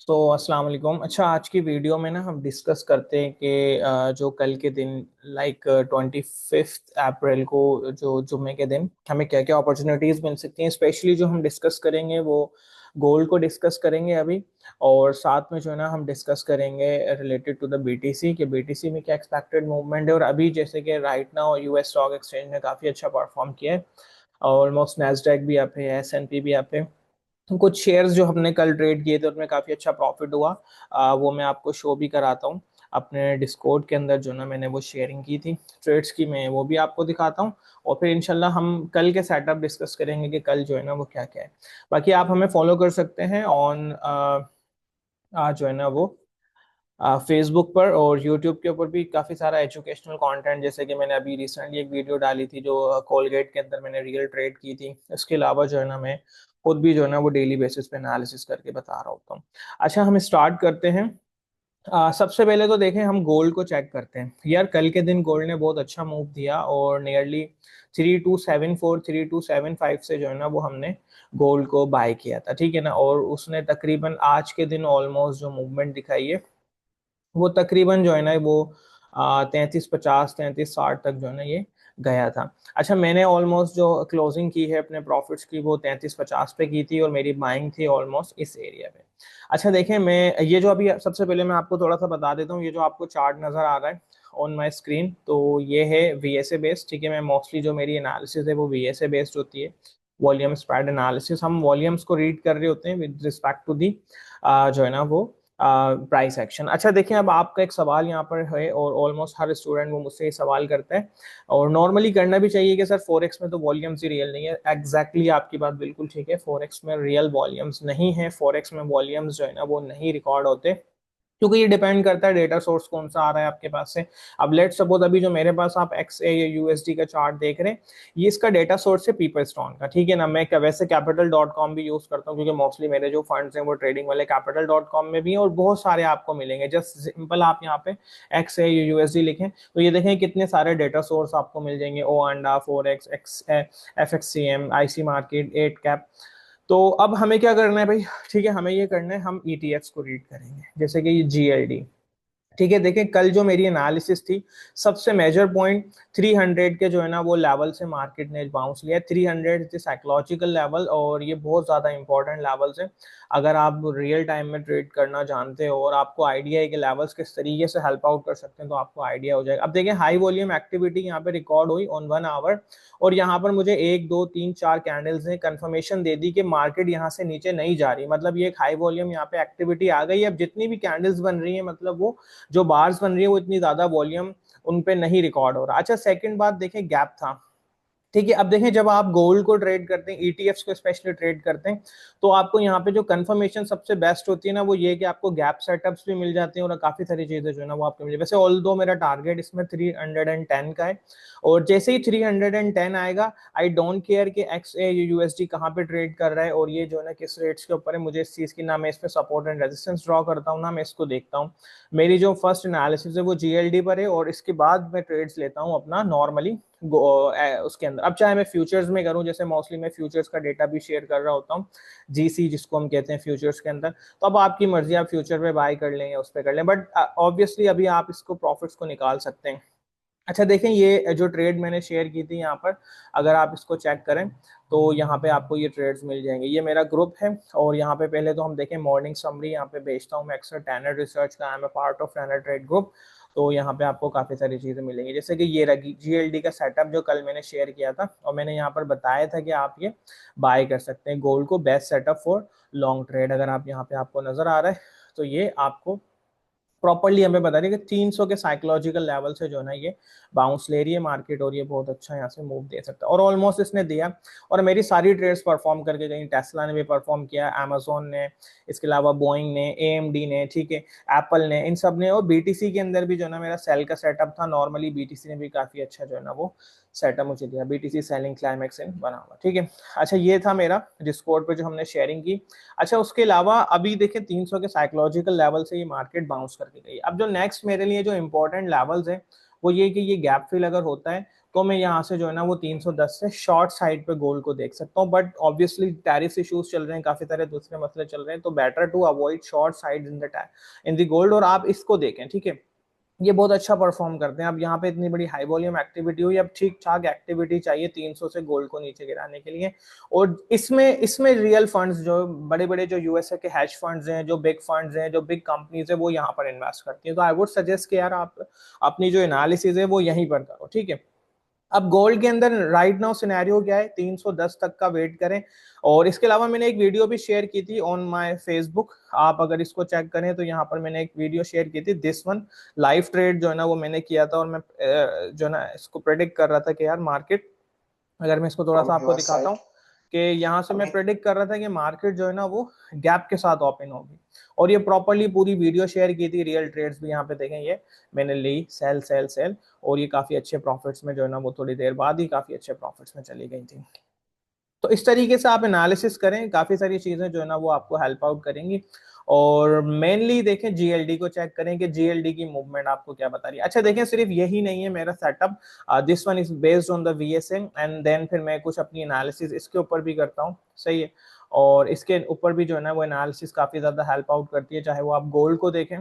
तो अस्सलाम वालेकुम। अच्छा, आज की वीडियो में ना हम डिस्कस करते हैं कि जो कल के दिन लाइक 25 अप्रैल को जो जुम्मे के दिन हमें क्या क्या अपॉर्चुनिटीज़ मिल सकती हैं। स्पेशली जो हम डिस्कस करेंगे वो गोल्ड को डिस्कस करेंगे अभी। और साथ में जो है ना हम डिस्कस करेंगे रिलेटेड टू द बीटीसी कि बीटीसी में क्या एक्सपेक्टेड मूवमेंट है। और अभी जैसे कि right now US stock exchange ने काफ़ी अच्छा परफॉर्म किया है। ऑलमोस्ट नैस्डैक भी आप है, एस एन पी भी आप है। कुछ शेयर्स जो हमने कल ट्रेड किए थे उसमें काफी अच्छा प्रॉफिट हुआ। वो मैं आपको शो भी कराता हूँ अपने डिस्कॉर्ड के अंदर। जो ना मैंने वो शेयरिंग की थी ट्रेड्स की, मैं वो भी आपको दिखाता हूँ। और फिर इंशाल्लाह हम कल के सेटअप डिस्कस करेंगे कि कल जो है ना वो क्या क्या है। बाकी आप हमें फॉलो कर सकते हैं ऑन जो है ना वो फेसबुक पर और यूट्यूब के ऊपर भी काफ़ी सारा एजुकेशनल कंटेंट। जैसे कि मैंने अभी रिसेंटली एक वीडियो डाली थी जो कोलगेट के अंदर मैंने रियल ट्रेड की थी। इसके अलावा जो है ना मैं खुद भी जो है ना वो डेली बेसिस पे एनालिसिस करके बता रहा होता हूँ। अच्छा, हम स्टार्ट करते हैं। सबसे पहले तो देखें, हम गोल्ड को चेक करते हैं। यार कल के दिन गोल्ड ने बहुत अच्छा मूव दिया और नियरली 3274 3275 से जो है ना वो हमने गोल्ड को बाय किया था, ठीक है ना। और उसने तकरीबन आज के दिन ऑलमोस्ट जो मूवमेंट दिखाई है वो तकरीबन जो है ना वो 3350 3360 तक जो है ना ये गया था। अच्छा, मैंने ऑलमोस्ट जो क्लोजिंग की है अपने प्रॉफिट्स की वो 3350 पे की थी और मेरी बाइंग थी ऑलमोस्ट इस एरिया पे। अच्छा देखें, मैं ये जो अभी सबसे पहले मैं आपको थोड़ा सा बता देता हूँ। ये जो आपको चार्ट नजर आ रहा है ऑन माई स्क्रीन, तो ये है वीएसए बेस्ड, ठीक है। मैं मोस्टली जो मेरी एनालिसिस है वो वीएसए बेस्ड होती है, वॉल्यूम स्प्रेड एनालिसिस। हम वॉल्यूम्स को रीड कर रहे होते हैं विद रिस्पेक्ट टू दी जो है ना वो प्राइस एक्शन। अच्छा देखिए, अब आपका एक सवाल यहाँ पर है और ऑलमोस्ट हर स्टूडेंट वो मुझसे ये सवाल करता है और नॉर्मली करना भी चाहिए कि सर फॉरेक्स में तो वॉल्यूम्स ही रियल नहीं है। एग्जैक्टली आपकी बात बिल्कुल ठीक है, फॉरेक्स में रियल वॉल्यूम्स नहीं है। फॉरेक्स में वॉल्यूम्स जो है ना वो नहीं रिकॉर्ड होते, क्योंकि ये डिपेंड करता है डेटा सोर्स कौन सा आ रहा है आपके पास से। अब लेट सपोज अभी जो मेरे पास आप एक्स ए या यूएसडी का चार्ट देख रहे हैं, ये इसका डेटा सोर्स है पीपल स्टोन का, ठीक है ना। मैं वैसे कैपिटल डॉट कॉम भी यूज करता हूँ क्योंकि मोस्टली मेरे जो फंड्स हैं वो ट्रेडिंग वाले कैपिटल डॉट कॉम में भी हैं और बहुत सारे आपको मिलेंगे। जस्ट सिंपल आप यहाँ पे एक्स ए या यूएसडी लिखें तो ये देखें कितने सारे डेटा सोर्स आपको मिल जाएंगे। Oanda, forex, X F X C M, I C market, Eightcap. तो अब हमें क्या करना है भाई, ठीक है, हमें ये करना है, हम ईटीएफ्स को रीड करेंगे जैसे कि ये जीएलडी। ठीक है, देखें कल जो मेरी एनालिसिस थी, सबसे मेजर पॉइंट 300 के जो है ना वो लेवल से मार्केट ने बाउंस लिया। 300 साइकोलॉजिकल लेवल और ये बहुत ज्यादा इंपॉर्टेंट लेवल्स है। अगर आप रियल टाइम में ट्रेड करना जानते हो और आपको आइडिया है कि लेवल्स किस तरीके से हेल्प आउट कर सकते हैं तो आपको आइडिया हो जाएगा। अब देखें, हाई वॉल्यूम एक्टिविटी यहाँ पे रिकॉर्ड हुई ऑन 1 आवर और यहाँ पर मुझे एक दो तीन चार कैंडल्स ने कंफर्मेशन दे दी कि मार्केट यहाँ से नीचे नहीं जा रही। मतलब ये एक हाई वॉल्यूम यहाँ पे एक्टिविटी आ गई है। अब जितनी भी कैंडल्स बन रही है मतलब वो जो बार्स बन रही है वो इतनी ज्यादा वॉल्यूम उन पे नहीं रिकॉर्ड हो रहा। अच्छा, सेकंड बात देखें, गैप था, ठीक है। अब देखें, जब आप गोल्ड को ट्रेड करते हैं, ईटीएफ्स को स्पेशली ट्रेड करते हैं, तो आपको यहाँ पे जो कंफर्मेशन सबसे बेस्ट होती है ना वो ये कि आपको गैप सेटअप्स भी मिल जाते हैं और काफी सारी चीजें जो है ना वो आपको मिल जाए। वैसे ऑल दो मेरा टारगेट इसमें 310 का है और जैसे ही 310 आएगा, आई डोंट केयर कि एक्स ए यूएसडी कहाँ पे ट्रेड कर रहा है और ये जो है ना किस रेट्स के ऊपर है। मुझे इस चीज की ना मैं इस पे सपोर्ट एंड रेजिस्टेंस ड्रॉ करता हूँ ना मैं इसको देखता हूँ। मेरी जो फर्स्ट एनालिसिस है वो जीएलडी पर है और इसके बाद मैं ट्रेड्स लेता हूँ अपना नॉर्मली उसके अंदर। अब चाहे मैं फ्यूचर्स में करूं, जैसे मोस्टली मैं फ्यूचर्स का डेटा भी शेयर कर रहा होता हूँ, जीसी जिसको हम कहते हैं फ्यूचर्स के अंदर। तो अब आपकी मर्जी, आप फ्यूचर पे बाय कर लें या उस पर कर लें, बट ऑब्वियसली अभी आप इसको प्रॉफिट्स को निकाल सकते हैं। अच्छा देखें, ये जो ट्रेड मैंने शेयर की थी यहाँ पर, अगर आप इसको चेक करें तो यहाँ पे आपको ये ट्रेड्स मिल जाएंगे। ये मेरा ग्रुप है और यहाँ पे पहले तो हम देखें मॉर्निंग समरी यहाँ पे भेजता हूँ मैं अक्सर टैनर रिसर्च का। I am a part of Tanner trade group. तो यहाँ पे आपको काफी सारी चीजें मिलेंगी, जैसे कि ये रही जीएलडी का सेटअप जो कल मैंने शेयर किया था और मैंने यहाँ पर बताया था कि आप ये बाय कर सकते हैं गोल्ड को, best setup for long trade. अगर आप यहाँ पे आपको नजर आ रहा है तो ये आपको प्रॉपरली हमें बता रही है कि 300 के साइकोलॉजिकल लेवल से जो है ना ये बाउंस ले रही है मार्केट और ये बहुत अच्छा यहाँ से मूव दे सकता है और ऑलमोस्ट इसने दिया। और मेरी सारी ट्रेड्स परफॉर्म करके गई, टेस्ला ने भी परफॉर्म किया, अमेजोन ने, इसके अलावा बोइंग ने, एएमडी ने, ठीक है, एप्पल ने, इन सब ने। और बीटीसी के अंदर भी जो है ना मेरा सेल का सेटअप था, नॉर्मली बीटीसी ने भी काफी अच्छा जो है ना वो सेटअप मुझे दिया, बीटीसी सेलिंग क्लाइमेक्स इन बना हुआ, ठीक है। अच्छा, ये था मेरा डिस्कॉर्ड पे जो हमने शेयरिंग की। अच्छा, उसके अलावा अभी देखें 300 के साइकोलॉजिकल लेवल से ये मार्केट बाउंस करके गई। अब जो नेक्स्ट मेरे लिए जो इंपॉर्टेंट लेवल्स है वो ये कि ये गैप फिल अगर होता है तो मैं यहाँ से जो है ना वो 310 से शॉर्ट साइड पे गोल्ड को देख सकता हूँ। बट ऑब्वियसली टैरिफ इश्यूज चल रहे हैं, काफी सारे दूसरे मसले चल रहे हैं, तो better to avoid short side in the gold. और आप इसको देखें, ठीक है, ये बहुत अच्छा परफॉर्म करते हैं। अब यहाँ पे इतनी बड़ी हाई वॉल्यूम एक्टिविटी हुई, अब ठीक ठाक एक्टिविटी चाहिए 300 से गोल्ड को नीचे गिराने के लिए। और इसमें इसमें रियल फंड्स, जो बड़े बड़े जो यूएसए के हैश फंड्स हैं, जो बिग फंड्स हैं, जो बिग कंपनीज है, वो यहाँ पर इन्वेस्ट करती हैं। तो आई वुड सजेस्ट कि यार आप अपनी जो एनालिसिस है वो यहीं पर करो, ठीक है। अब गोल्ड के अंदर राइट नाउ सिनेरियो क्या है, 310 तक का वेट करें। और इसके अलावा मैंने एक वीडियो भी शेयर की थी ऑन माय फेसबुक, आप अगर इसको चेक करें तो यहाँ पर मैंने एक वीडियो शेयर की थी, दिस वन लाइव ट्रेड जो है ना वो मैंने किया था। और मैं जो है ना इसको प्रेडिक्ट कर रहा था कि यार मार्केट, अगर मैं इसको थोड़ा सा from आपको your दिखाता side. हूँ, कि यहाँ से मैं Okay. प्रेडिक्ट कर रहा था कि मार्केट जो है ना वो गैप के साथ ओपन होगी। और ये प्रॉपरली पूरी वीडियो शेयर की थी, रियल ट्रेड्स भी यहाँ पे देखें, ये मैंने ली सेल सेल सेल, और ये काफी अच्छे प्रॉफिट्स में जो है ना वो थोड़ी देर बाद ही काफी अच्छे प्रॉफिट्स में चली गई थी। तो इस तरीके से आप एनालिसिस करें, काफी सारी चीजें जो है ना वो आपको हेल्प आउट करेंगी। और मेनली देखें जीएलडी को चेक करें कि जीएलडी की मूवमेंट आपको क्या बता रही है। अच्छा देखें, सिर्फ यही नहीं है मेरा setup, this one is based on the VSA, and then फिर मैं कुछ अपनी एनालिसिस इसके ऊपर भी करता हूँ, सही है। और इसके ऊपर भी जो है ना वो एनालिसिस काफी ज्यादा हेल्प आउट करती है, चाहे वो आप गोल्ड को देखें।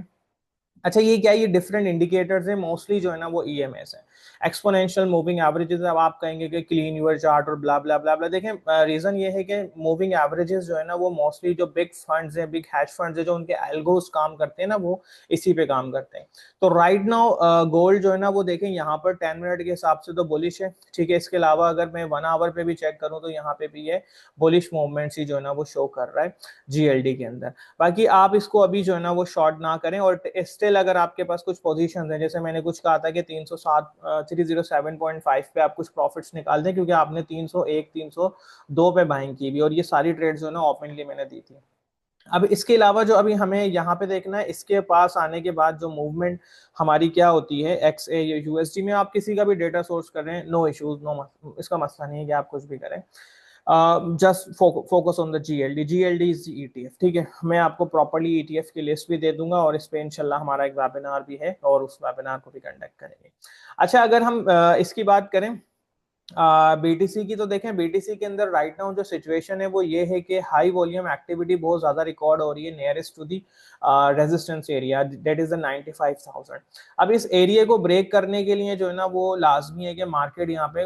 अच्छा ये क्या है, ये डिफरेंट इंडिकेटर्स है, मोस्टली जो है ना वो ईएमएस है, एक्सपोनेंशियल मूविंग एवरेजेस। अब आप कहेंगे कि क्लीन यूर चार्ट और ब्ला ब्ला ब्ला ब्ला, देखें रीजन ये है कि मूविंग एवरेजेस जो है ना वो मोस्टली जो बिग फंड्स हैं, बिग हैश फंड्स है, जो उनके एल्गोस काम करते हैं ना, वो इसी पे काम करते हैं। तो राइट नाउ गोल्ड जो है ना वो देखें यहाँ पर 10 मिनट के हिसाब से तो बुलिश है, ठीक है। इसके अलावा अगर मैं 1 आवर पे भी चेक करूँ तो यहाँ पे भी ये बुलिश मूवमेंट्स ही जो है ना वो शो कर रहा है जीएलडी के अंदर। बाकी आप इसको अभी जो है ना वो शॉर्ट ना करें। और स्टिल अगर आपके पास कुछ पोजीशंस हैं, जैसे मैंने कुछ कहा था कि 307 307.5 पे आप कुछ प्रॉफिट्स निकाल दें, क्योंकि आपने 301 302 पे बाइंग की भी, और ये सारी ट्रेड्स जो है ना ओपनली मैंने दी थी। अब इसके अलावा जो अभी हमें यहाँ पे देखना है, इसके पास आने के बाद जो मूवमेंट हमारी क्या होती है एक्स ए यूएसडी में, आप किसी का भी डेटा सोर्स कर रहे हैं, नो इश्यूज, नो, इसका मसला नहीं है कि आप कुछ भी करें। Just focus on the GLD, GLD is ETF, ठीक है। मैं आपको प्रॉपर्ली ईटीएफ की लिस्ट भी दे दूंगा, और इस पे इंशाल्लाह हमारा एक वेबिनार भी है, और उस वेबिनार को भी कंडक्ट करेंगे। अच्छा अगर हम इसकी बात करें बीटीसी की, तो देखें बीटीसी के अंदर राइट नाउ जो सिचुएशन है वो ये है कि हाई वॉल्यूम एक्टिविटी बहुत ज्यादा रिकॉर्ड हो रही है nearest to the resistance area, that is the 95,000। अब इस एरिया को ब्रेक करने के लिए जो है ना वो लाजमी है कि मार्केट यहाँ पे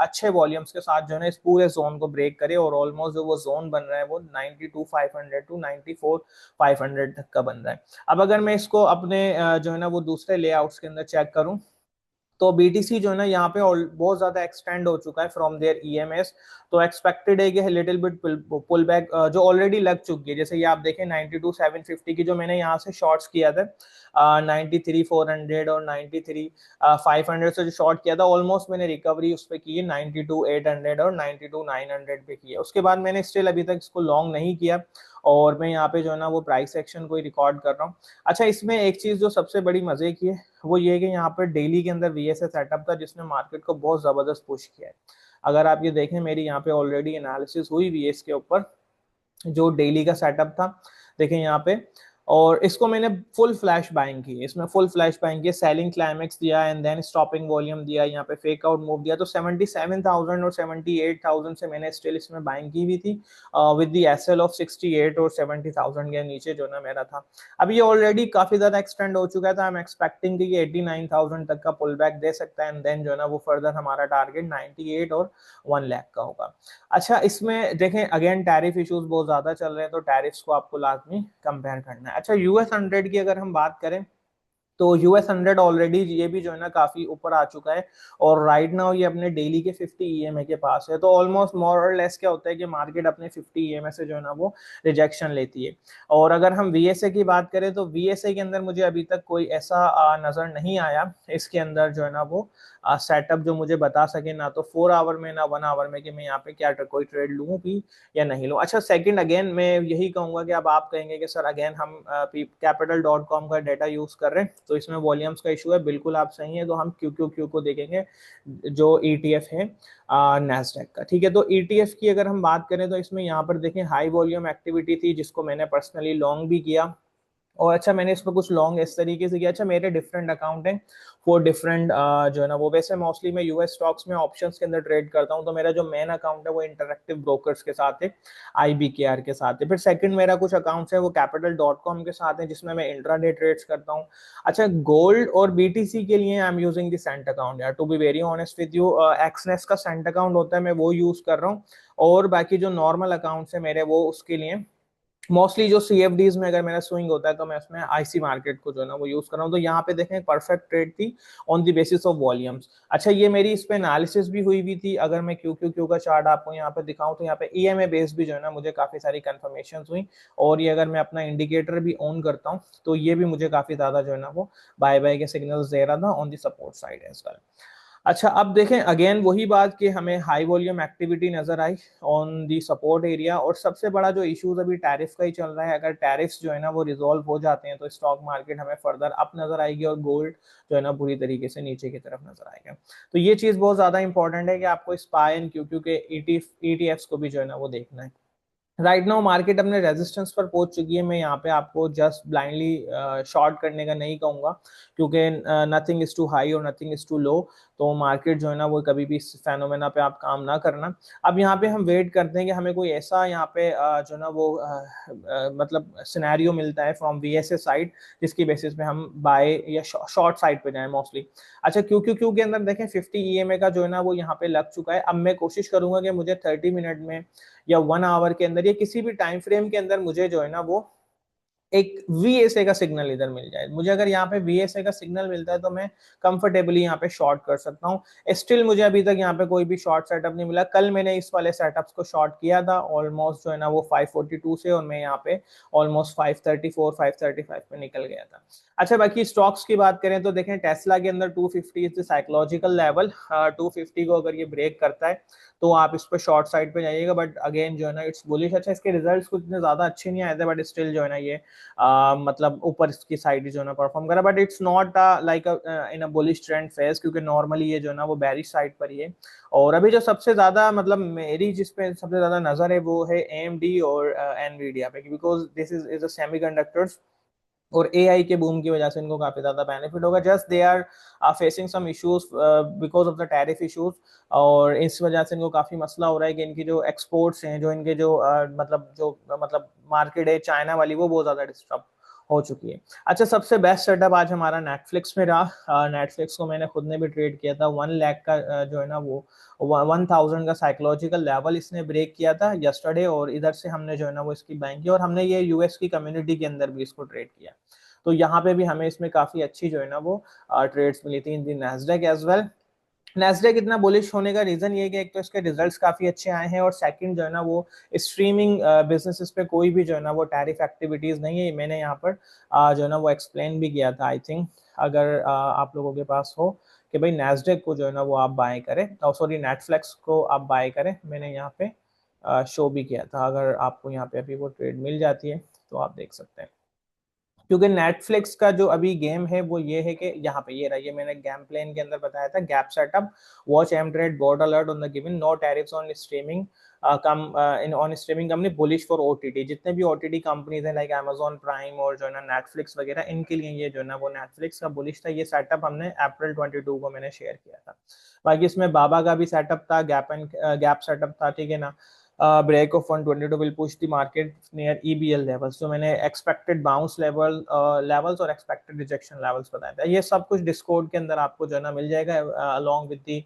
अच्छे वॉल्यूम्स के साथ जो है ना इस पूरे जोन को ब्रेक करे, और ऑलमोस्ट जो वो जोन बन रहा है वो 92,500 टू 94,500 तक का बन रहा है। अब अगर मैं इसको अपने जो है ना वो दूसरे लेआउट्स के अंदर चेक करूं, तो बीटीसी जो है ना यहाँ पे बहुत ज्यादा एक्सटेंड हो चुका है फ्रॉम देयर ईएमएस। तो एक्सपेक्टेड है कि लिटिल बिट पुल बैक जो ऑलरेडी लग चुकी है, जैसे ये आप देखें 92,750 की जो मैंने यहाँ से शॉर्ट्स किया था, 93,400 और 93,500 से जो शॉर्ट किया था, ऑलमोस्ट मैंने रिकवरी उस पर की है 92,800 और 92,900 पे की है। उसके बाद मैंने स्टिल अभी तक इसको लॉन्ग नहीं किया, और मैं यहाँ पे जो है ना वो प्राइस एक्शन को ही रिकॉर्ड कर रहा हूँ। अच्छा इसमें एक चीज जो सबसे बड़ी मजे की है वो ये है कि यहाँ पर डेली के अंदर वीएसए सेटअप था, जिसने मार्केट को बहुत जबरदस्त पुश किया है। अगर आप ये देखें, मेरी यहाँ पे ऑलरेडी एनालिसिस हुई भी है इसके ऊपर, जो डेली का सेटअप था, देखें यहाँ पे। और इसको मैंने फुल फ्लैश बाइंग की, इसमें फुल फ्लैश बाइंग की, सेलिंग क्लाइमेक्स दिया एंड देन स्टॉपिंग वॉल्यूम दिया, यहाँ पे फेक आउट मूव दिया। तो 77,000 और 78,000 से मैंने स्टिल इसमें बाइंग की हुई थी, विद द एसएल ऑफ 68 और 70,000 के नीचे जो ना मेरा था। अब ये ऑलरेडी काफी ज्यादा एक्सटेंड हो चुका था, आई एम एक्सपेक्टिंग कि 89,000 तक का पुल बैक दे सकता है, एंड देन जो है ना वो फर्दर हमारा टारगेट 98 और 1 लाख का होगा। अच्छा इसमें देखें अगेन टैरिफ इश्यूज बहुत ज्यादा चल रहे हैं, तो टैरिफ्स को आपको लाजमी कंपेयर करना है। अच्छा यूएस 100 की अगर हम बात करें, तो यूएस 100 ऑलरेडी ये भी जो है ना काफी ऊपर आ चुका है, और राइट नाउ ये अपने डेली के 50 ईएमए के पास है। तो ऑलमोस्ट मोर और लेस क्या होता है कि मार्केट अपने 50 ईएमए से जो है ना वो रिजेक्शन लेती है। और अगर हम वीएसए की बात करें, तो वीएसए के अंदर मुझे अभी तक कोई ऐसा नजर नहीं आया इसके अंदर जो है ना वो सेटअप जो मुझे बता सके, ना तो 4 आवर में ना 1 आवर में, कि मैं यहाँ पे क्या कोई ट्रेड लूँ भी या नहीं लूँ। अच्छा सेकंड अगेन मैं यही कहूंगा कि अब आप कहेंगे कि सर अगेन हम capital.com का डाटा यूज कर रहे हैं, तो इसमें वॉल्यूम्स का इशू है, बिल्कुल आप सही है। तो हम क्यू को देखेंगे, जो ईटीएफ है नैस्डैक का, ठीक है। तो ईटीएफ की अगर हम बात करें, तो इसमें यहाँ पर देखें हाई वॉल्यूम एक्टिविटी थी, जिसको मैंने पर्सनली लॉन्ग भी किया, और अच्छा मैंने इसमें कुछ लॉन्ग इस तरीके से किया। अच्छा मेरे डिफरेंट अकाउंट हैं फॉर डिफरेंट जो है ना वो, वैसे मोस्टली मैं यूएस स्टॉक्स में ऑप्शंस के अंदर ट्रेड करता हूँ, तो मेरा जो मेन अकाउंट है वो इंटरएक्टिव ब्रोकर्स के साथ है, IBKR के साथ है। फिर सेकंड मेरा कुछ अकाउंट्स है वो capital.com के साथ है, जिसमें मैं इंट्राडे ट्रेड्स करता हूँ। अच्छा गोल्ड और BTC के लिए I am using the cent account यार, to be very honest with you. Exness का सेंट अकाउंट होता है, मैं वो यूज कर रहा हूँ। और बाकी जो नॉर्मल अकाउंट्स है मेरे, वो उसके लिए मोस्टली जो CFDs में अगर मेरा स्विंग होता है तो मैं उसमें IC मार्केट को जो है ना वो यूज कर रहा हूँ। तो यहाँ पे देखें परफेक्ट ट्रेड थी on the basis of volumes. अच्छा ये मेरी इस पे एनालिसिस भी हुई थी। अगर मैं क्यू का चार्ट आपको यहाँ पे दिखाऊं तो यहाँ पे EMA बेस भी जो है ना मुझे काफी सारी कंफर्मेशन हुई। और ये अगर मैं अपना इंडिकेटर भी ऑन करता हूँ तो ये भी मुझे काफी ज्यादा जो है ना वो बाय बाय के सिग्नल्स दे रहा था on the support side as well. अच्छा अब देखें अगेन वही बात कि हमें हाई वॉल्यूम एक्टिविटी नजर आई ऑन दी सपोर्ट एरिया। और सबसे बड़ा जो इश्यूज अभी टैरिफ का ही चल रहा है, अगर टैरिफ्स जो है ना वो रिजॉल्व हो जाते हैं तो स्टॉक मार्केट हमें फर्दर अप नजर आएगी और गोल्ड जो है ना बुरी तरीके से नीचे की तरफ नजर आएगा। तो ये चीज बहुत ज्यादा इंपॉर्टेंट है कि आपको स्पाई एंड क्यू के ETFs को भी जो है ना वो देखना है। राइट नाउ मार्केट अपने रेजिस्टेंस पर पहुंच चुकी है। मैं यहाँ पे आपको जस्ट ब्लाइंडली शॉर्ट करने का नहीं कहूंगा, क्योंकि नथिंग इज टू हाई और नथिंग इज टू लो। तो मार्केट जो है ना वो कभी भी इस फेनोमेना पे आप काम ना करना। अब यहाँ पे हम वेट करते हैं कि हमें कोई ऐसा यहाँ पे जो है ना वो मतलब सिनेरियो मिलता है फ्रॉम VSA साइड, जिसकी बेसिस पे हम बाय या शॉर्ट साइड पे जाए मोस्टली। अच्छा क्यू के अंदर देखें 50 EMA का जो है ना वो यहाँ पे लग चुका है। अब मैं कोशिश करूंगा कि मुझे 30 मिनट में या 1 आवर के अंदर या किसी भी टाइम फ्रेम के अंदर मुझे जो है ना वो एक VSA का सिग्नल इधर मिल जाए। मुझे अगर यहाँ पे VSA का सिग्नल मिलता है तो मैं कंफर्टेबली यहाँ पे शॉर्ट कर सकता हूँ। स्टिल मुझे अभी तक यहाँ पे कोई भी शॉर्ट सेटअप नहीं मिला। कल मैंने इस वाले सेटअप्स को शॉर्ट किया था ऑलमोस्ट जो है ना वो 542 से, और मैं यहाँ पे ऑलमोस्ट 534 535 पे निकल गया था। अच्छा बाकी स्टॉक्स की बात करें तो देखें टेस्ला के अंदर 250 इज द साइकोलॉजिकल लेवल। 250 को अगर ये ब्रेक करता है तो आप इस पर शॉर्ट साइड पे जाइएगा, बट अगेन जो है ना इट्स बुलिश। अच्छा इसके रिजल्ट्स कुछ इतने ज्यादा अच्छे नहीं आए थे, बट स्टिल जो है ना ये मतलब ऊपर इसकी साइड जो है ना परफॉर्म करा, but it's not like in a bullish trend phase, क्योंकि नॉर्मली ये जो है ना वो बेरिश साइड पर ही है। और अभी जो सबसे ज्यादा मतलब मेरी जिस पे सबसे ज्यादा नजर है वो है AMD और NVIDIA पे, because this is a semiconductors. और AI के बूम की वजह से इनको काफी ज्यादा बेनिफिट होगा। Just they are facing some issues because of the tariff issues. और इस वजह से इनको काफी मसला हो रहा है कि इनकी जो एक्सपोर्ट्स हैं, जो इनके जो मतलब मार्केट है चाइना वाली, वो बहुत ज्यादा डिस्टर्ब हो चुकी है। अच्छा सबसे बेस्ट सेटअप आज हमारा नेटफ्लिक्स में रहा। नेटफ्लिक्स को मैंने खुद ने भी ट्रेड किया था। 1 लाख का जो है ना वो 1000 का साइकोलॉजिकल लेवल इसने ब्रेक किया था यस्टरडे, और इधर से हमने जो है ना वो इसकी बाइंग की, और हमने ये US की कम्युनिटी के अंदर भी इसको ट्रेड किया। तो यहाँ पे भी हमें इसमें काफी अच्छी जो है ना वो ट्रेड्स मिली थी इन दी नैस्डैक एज वेल। नैस्डैक इतना बुलिश होने का रीजन ये है कि एक तो इसके रिजल्ट्स काफी अच्छे आए हैं, और सेकंड जो है ना वो स्ट्रीमिंग बिजनेसेस पे कोई भी जो है ना वो टैरिफ एक्टिविटीज नहीं है। मैंने यहाँ पर जो है ना वो एक्सप्लेन भी किया था आई थिंक, अगर आप लोगों के पास हो कि भाई नैस्डैक को जो है ना वो आप बाय करें, सॉरी नेटफ्लिक्स को आप बाय करें, मैंने यहाँ पे शो भी किया था। अगर आपको यहाँ पे अभी वो ट्रेड मिल जाती है तो आप देख सकते हैं। क्योंकि नेटफ्लिक्स का जो अभी गेम है वो ये है कि यहाँ पे ये रहा, ये मैंने गेम प्लान के अंदर बताया था, gap setup, watch M trade, board alert on the given, no tariffs on streaming come in on streaming company, bullish for OTT। जितने भी OTT कंपनीज हैं लाइक Amazon प्राइम और जो है ना नेटफ्लिक्स वगैरह, इनके लिए ये जो है ना वो नेटफ्लिक्स का बुलिश था। ये सेटअप हमने अप्रैल 22 को मैंने शेयर किया था। बाकी इसमें बाबा का भी सेटअप था, गैप सेटअप था, ठीक है ना। Break of 122 will push the market near EBL levels, जो मैंने expected bounce levels और expected rejection levels बताया था। ये सब कुछ डिस्कॉर्ड के अंदर आपको जो है ना मिल जाएगा along with the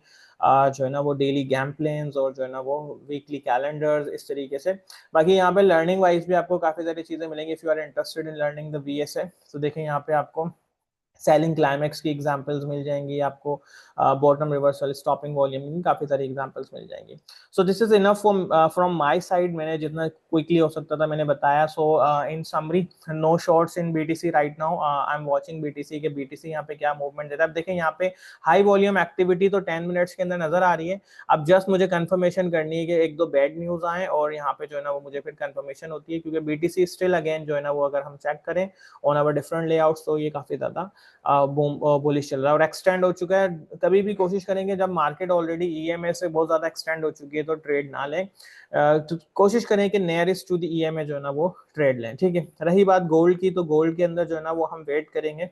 जो है ना वो डेली गेम प्लान्स और जो है ना वो वीकली कैलेंडर्स, इस तरीके से। बाकी यहाँ पे लर्निंग वाइज भी आपको काफी सारी चीजें मिलेंगी if you are interested in learning the VSA। तो देखें यहाँ पे आपको सेलिंग क्लाइमेक्स की एग्जांपल्स मिल जाएंगी आपको, बॉटम रिवर्सल, स्टॉपिंग वॉल्यूम की काफी सारी एग्जांपल्स मिल जाएंगी। So this is enough from my side. मैंने जितना क्विकली हो सकता था मैंने बताया। So in summary, no shorts in BTC right now. I am watching BTC के, BTC यहाँ पे क्या मूवमेंट देता है। अब देखें यहाँ पे हाई वॉल्यूम एक्टिविटी तो 10 मिनट्स के अंदर नजर आ रही है। अब जस्ट मुझे कंफर्मेशन करनी है कि एक दो बैड न्यूज आए और यहाँ पे जो है ना वो मुझे फिर कंफर्मेशन होती है, क्योंकि BTC स्टिल अगेन जो है ना वो अगर हम चेक करें ऑन आवर डिफरेंट लेआउट्स तो ये काफी ज्यादा बुलिश चल रहा है और एक्सटेंड हो चुका है। कभी भी कोशिश करेंगे जब मार्केट ऑलरेडी ईएमए से बहुत ज्यादा एक्सटेंड हो चुकी है तो ट्रेड ना लें, तो कोशिश करें कि नियरेस्ट टू द ईएमए जो है ना वो ट्रेड लें, ठीक है। रही बात गोल्ड की, तो गोल्ड के अंदर जो है ना वो हम वेट करेंगे,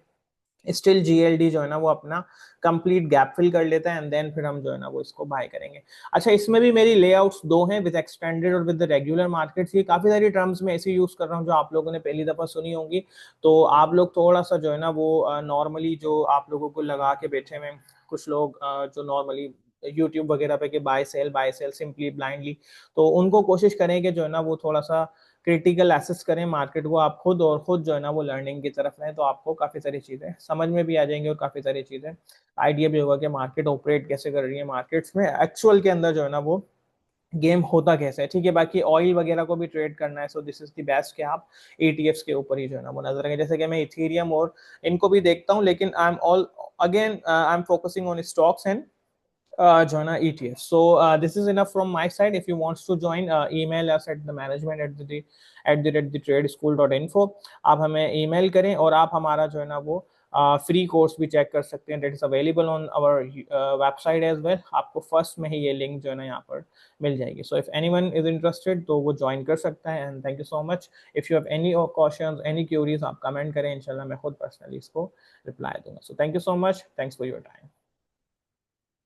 स्टिल जीएलडी जो है ना वो अपना कंप्लीट गैप फिल कर लेता है एंड देन फिर हम जो है ना वो इसको बाय करेंगे। अच्छा, इसमें भी मेरी लेआउट्स दो हैं, विद एक्सटेंडेड और विद द रेगुलर मार्केट्स। ये काफी सारी टर्म्स में ऐसे यूज कर रहा हूँ जो आप लोगों ने पहली दफा सुनी होंगी, तो आप लोग थोड़ा सा जो है ना वो नॉर्मली जो आप लोगों को लगा के बैठे हुए कुछ लोग जो नॉर्मली यूट्यूब वगैरह पे कि बाय सेल सिंपली ब्लाइंडली, तो उनको कोशिश करें कि जो है ना वो थोड़ा सा क्रिटिकल एसेस करें मार्केट को आप खुद, और खुद जो है ना वो लर्निंग की तरफ रहें, तो आपको काफी सारी चीजें समझ में भी आ जाएंगी और काफी सारी चीजें आइडिया भी होगा कि मार्केट ऑपरेट कैसे कर रही है, मार्केट्स में एक्चुअल के अंदर जो है ना वो गेम होता कैसे है, ठीक है। बाकी ऑयल वगैरह को भी ट्रेड करना है, सो दिस इज द बेस्ट कि आप ईटीएफ्स के ऊपर ही जो है ना वो नजर रखें। जैसे कि मैं इथेरियम और इनको भी देखता हूँ, लेकिन I am all again I am focusing on stocks and join our ETF. So this is enough from my side. If you want to join, email us at the management at the tradeschool.info. आप हमें email करें और आप हमारा जो है ना वो फ्री कोर्स भी चेक कर सकते हैं, that is available on our website as well. आपको फर्स्ट में ही ये लिंक जो है ना यहाँ पर मिल जाएगी। So if anyone is interested तो वो ज्वाइन कर सकता है। And thank you so much. If you have any questions, any curies, आप कमेंट करें, इंशाल्लाह मैं खुद पर्सनली इसको रिप्लाई दूंगा। So thank you so much, thanks for your time.